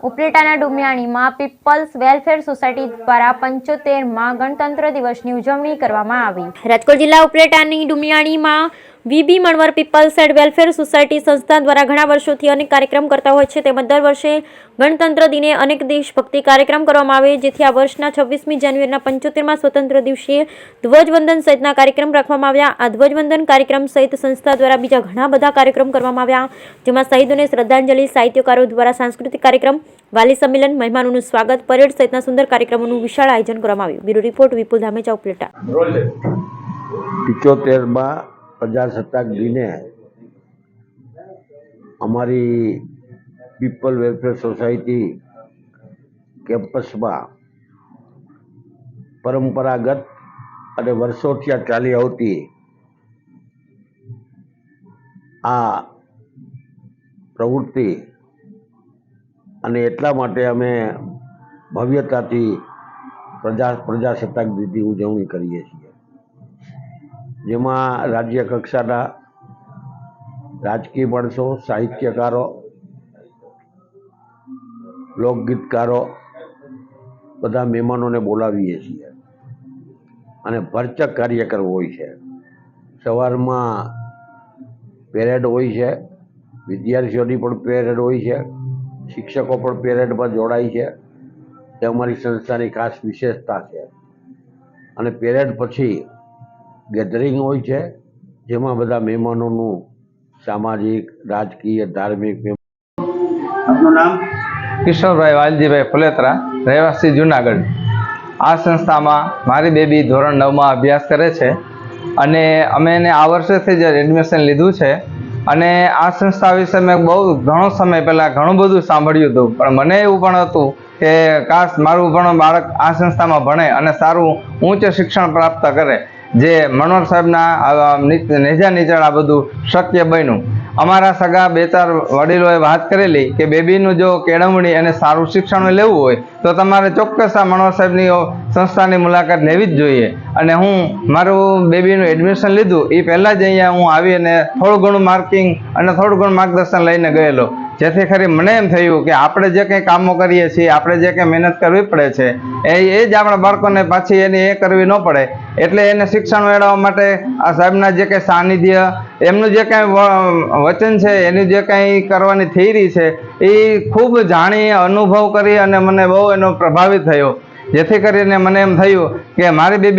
ઉપલેટાના ડુમિયાણીમાં people's welfare society દ્વારા 75માં ગણતંત્ર દિવસની ઉજવણી કરવામાં આવી। રાજકોટ જિલ્લા ઉપલેટાની ડુમિયાણીમાં VB Manvar people's and welfare society સંસ્થા દ્વારા ઘણા વર્ષોથી અનેક કાર્યક્રમ કરતા હોય છે। તેમજ દર વર્ષે ગણતંત્ર દિને અનેક દેશભક્તિ કાર્યક્રમ કરવામાં આવે, જેથી આ વર્ષના 26મી જાન્યુઆરીના 75માં સ્વતંત્ર દિવસે ધ્વજવંદન સહિતના કાર્યક્રમ રાખવામાં આવ્યા। આ ધ્વજવંદન કાર્યક્રમ સહિત સંસ્થા દ્વારા બીજા ઘણા બધા કાર્યક્રમ કરવામાં આવ્યા, જેમાં શહીદોને શ્રદ્ધાંજલિ, સાહિત્યકારો દ્વારા સાંસ્કૃતિક કાર્યક્રમ, વાલી સંમેલન, મહેમાનોનું સ્વાગત, પરેડ સહિતના સુંદર કાર્યક્રમોનું વિશાળ આયોજન કરવામાં આવ્યું। બ્યુરો રિપોર્ટ વિપુલ ધામેચા, ઉપલેટા। 75માં પ્રજાસત્તાક દિને અમારી પીપલ વેલફેર સોસાયટી કેમ્પસમાં પરંપરાગત અને વર્ષોથી ચાલી આવતી આ પ્રવૃત્તિ અને એટલા માટે અમે ભવ્યતાથી પ્રજાસત્તાક દિનની ઉજવણી કરીએ છીએ, જેમાં રાજ્ય કક્ષાના રાજકીય માણસો, સાહિત્યકારો, લોકગીતકારો બધા મહેમાનોને બોલાવીએ છીએ અને ભરચક કાર્યક્રમ હોય છે। સવારમાં પેરેડ હોય છે, વિદ્યાર્થીઓની પણ પેરેડ હોય છે, શિક્ષકો પણ પેરેડમાં જોડાય છે, તે અમારી સંસ્થાની ખાસ વિશેષતા છે। અને પેરેડ પછી ગેધરિંગ હોય છે, જેમાં બધા મહેમાનોનું સામાજિક, રાજકીય, ધાર્મિક। આપનું નામ? કિશોરભાઈ વાલજીભાઈ ફુલેતરા, રહેવાસી જુનાગઢ। આ સંસ્થામાં મારી બેબી ધોરણ 9માં અભ્યાસ કરે છે અને અમે એને આ વર્ષેથી જ એડમિશન લીધું છે। અને આ સંસ્થા વિશે મેં ઘણો સમય પહેલાં ઘણું બધું સાંભળ્યું હતું, પણ મને એવું પણ હતું કે કાશ મારું પણ બાળક આ સંસ્થામાં ભણે અને સારું ઉચ્ચ શિક્ષણ પ્રાપ્ત કરે, જે મણવર સાહેબના નેજા નીચળ આ બધું શક્ય બન્યું। અમારા સગા 2-4 વડીલોએ વાત કરેલી કે બેબીનું જો કેળવણી અને સારું શિક્ષણ લેવું હોય તો તમારે ચોક્કસ આ મણવર સાહેબની સંસ્થાની મુલાકાત લેવી જ જોઈએ। અને હું મારું બેબીનું એડમિશન લીધું એ પહેલાં જ અહીંયા હું આવી અને થોડું ઘણું માર્કિંગ અને થોડું ઘણું માર્ગદર્શન લઈને ગયેલો, જેથી કરી મને એમ થયું કે આપણે જે કંઈ કામો કરીએ છીએ, આપણે જે કંઈ મહેનત કરવી પડે છે એ જ આપણા બાળકોને પાછી એની કરવી ન પડે, એટલે એને શિક્ષણ મેળવવા માટે આ સાહેબના જે કંઈ સાનિધ્ય, એમનું જે કાંઈ વચન છે, એની જે કાંઈ કરવાની થિયરી છે એ ખૂબ જાણી, અનુભવ કરી અને મને બહુ એનો પ્રભાવિત થયો, જેથી કરીને મને એમ થયું કે મારી બેબી